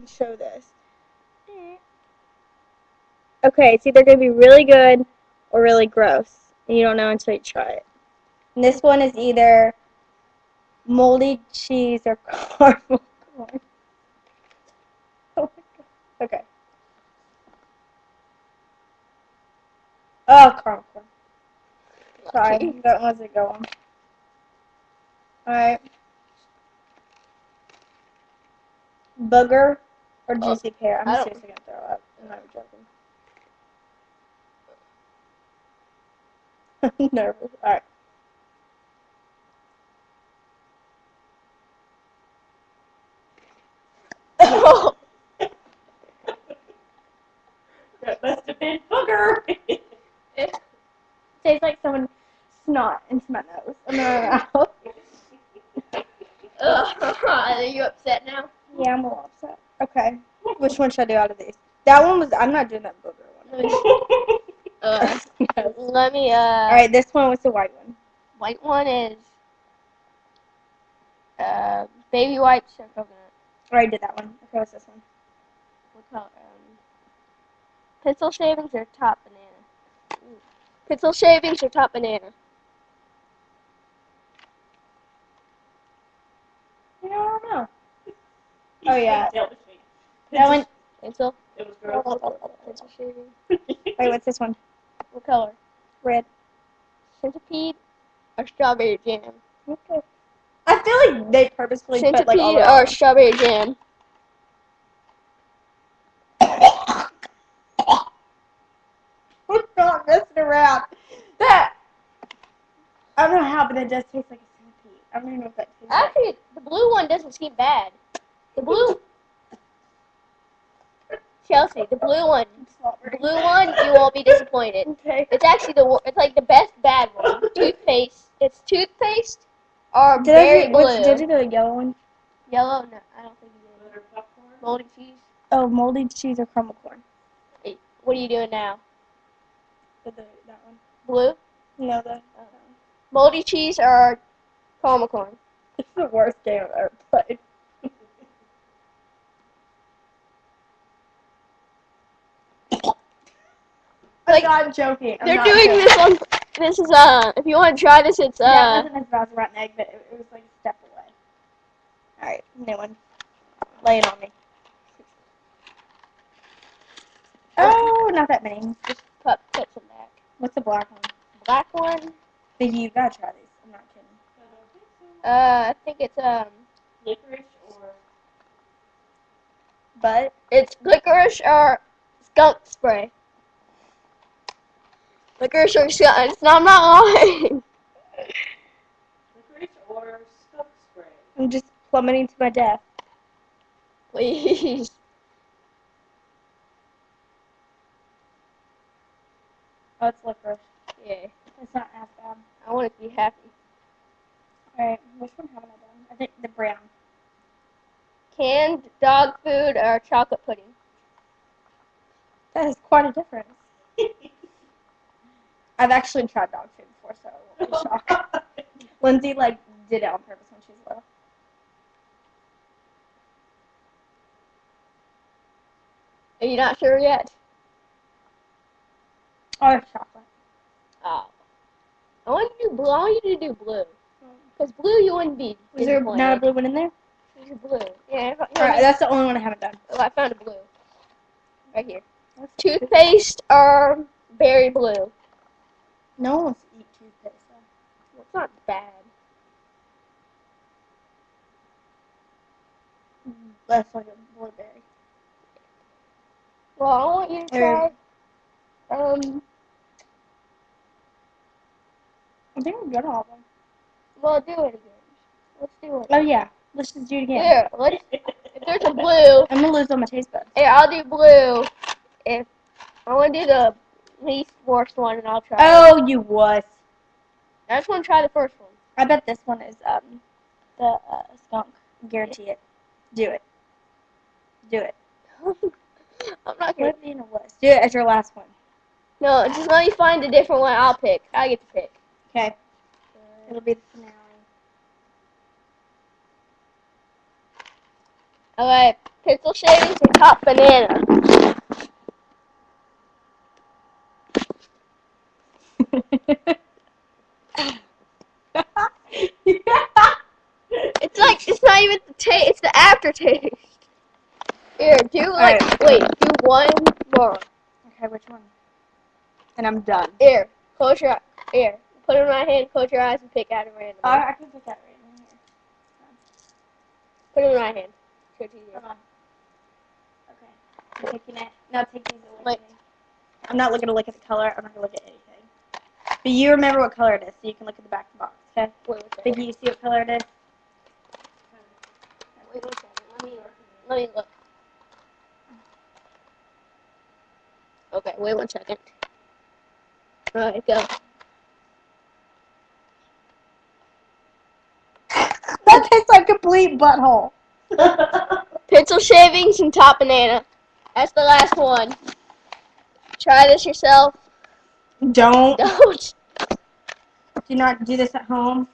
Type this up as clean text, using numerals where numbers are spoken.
can show this. Okay, it's either going to be really good or really gross. And you don't know until you try it. And this one is either moldy cheese or caramel corn. Oh my god. Okay. Oh, caramel corn. Sorry, that wasn't going. Alright. Booger or juicy pear? I'm seriously going to throw up. I'm not even joking. I'm nervous. Alright. Oh! That must have been booger. It tastes like someone snot into my nose. I'm my mouth. Are you upset now? Yeah, I'm a little upset. Okay. Which one should I do out of these? That one was. I'm not doing that booger one. Let me, Alright, this one was the white one. White one is, baby wipes or coconut. I already did that one. Okay, what's this one? What color? Pencil shavings or top banana? Ooh. Pencil shavings or top banana? You know, I don't know. Oh, yeah. That one. Pencil? It was gross. Pencil shaving. Wait, what's this one? What color? Red. Centipede or strawberry jam? Okay. I feel like they purposefully put like all Centipede or strawberry jam? We're not messing around. That I don't know how, but it does taste like a centipede. I don't even know if that tastes like. Actually, the blue one doesn't seem bad. The blue. Chelsea, the blue one. You won't be disappointed. Okay. It's actually it's like the best bad one. Toothpaste. It's toothpaste or berry blue. Did you do the yellow one? Yellow? No, I don't think you did. Moldy cheese. Oh, moldy cheese or caramel corn? Hey, what are you doing now? That one. Blue? No, that one. Moldy cheese or caramel corn? It's the worst game I've ever played. I'm not joking. They're doing this on. This is if you want to try this, it's Yeah, it wasn't as bad as a rotten egg, but it was like a step away. All right, new one. Lay it on me. Oh, not that many. Just put some back. What's the black one? Black one. Baby, you gotta try these. I'm not kidding. I think it's Licorice or But it's licorice or skunk spray. Licorice or skunk. I'm not lying. licorice or skunk spray. I'm just plummeting to my death. Please. Oh, it's licorice. Yeah. It's not as bad. I want to be happy. All right, which one haven't I done? I think the brown. Canned dog food or chocolate pudding? That is quite a difference. I've actually tried dog food before, so I won't be shocked. Lindsay did it on purpose when she was little. Are you not sure yet? Oh, it's chocolate. Oh. I want you to do blue. I want you to do blue. Because blue you wouldn't be Was there not a blue one in there? There's a blue. Yeah. Alright, that's the only one I haven't done. Oh, I found a blue. Right here. Toothpaste or berry blue? No one wants to eat toothpaste, though. Well, it's not bad. That's like a blueberry. Well, I want you to try. I think I'm good on all of them. Well, do it again. Let's do it. Oh, yeah. Let's just do it again. Here, if there's a blue. I'm going to lose all my taste buds. Here, I'll do blue. If I want to do the least worst one, and I'll try. Oh, you wuss. I just want to try the first one. I bet this one is the skunk. Guarantee it. Do it. Do it. I'm not gonna. Quit being a wuss. Do it as your last one. No, just let me find a different one. I'll pick. I get to pick. Okay. It'll be the finale. Alright, pencil shavings or top banana? It's like, it's not even the taste, it's the aftertaste. Here, do like, Alright. wait, do one more. Okay, which one? And I'm done. Here, close your, here, put it in my hand, close your eyes and pick out a random. I can pick that right in here. Put it in my hand. So it's easier. Hold on. Okay. I'm taking it. Now take these away. Wait. from me. I'm not looking to look at the color. I'm not going to look at anything. But you remember what color it is, so you can look at the back of the box, okay? Wait, what's Think you see what color it is? Wait one second. Let me look. Okay, wait 1 second. Alright, go. That tastes like complete butthole. Pencil shavings and top banana. That's the last one. Try this yourself. Don't. Don't. Do not do this at home.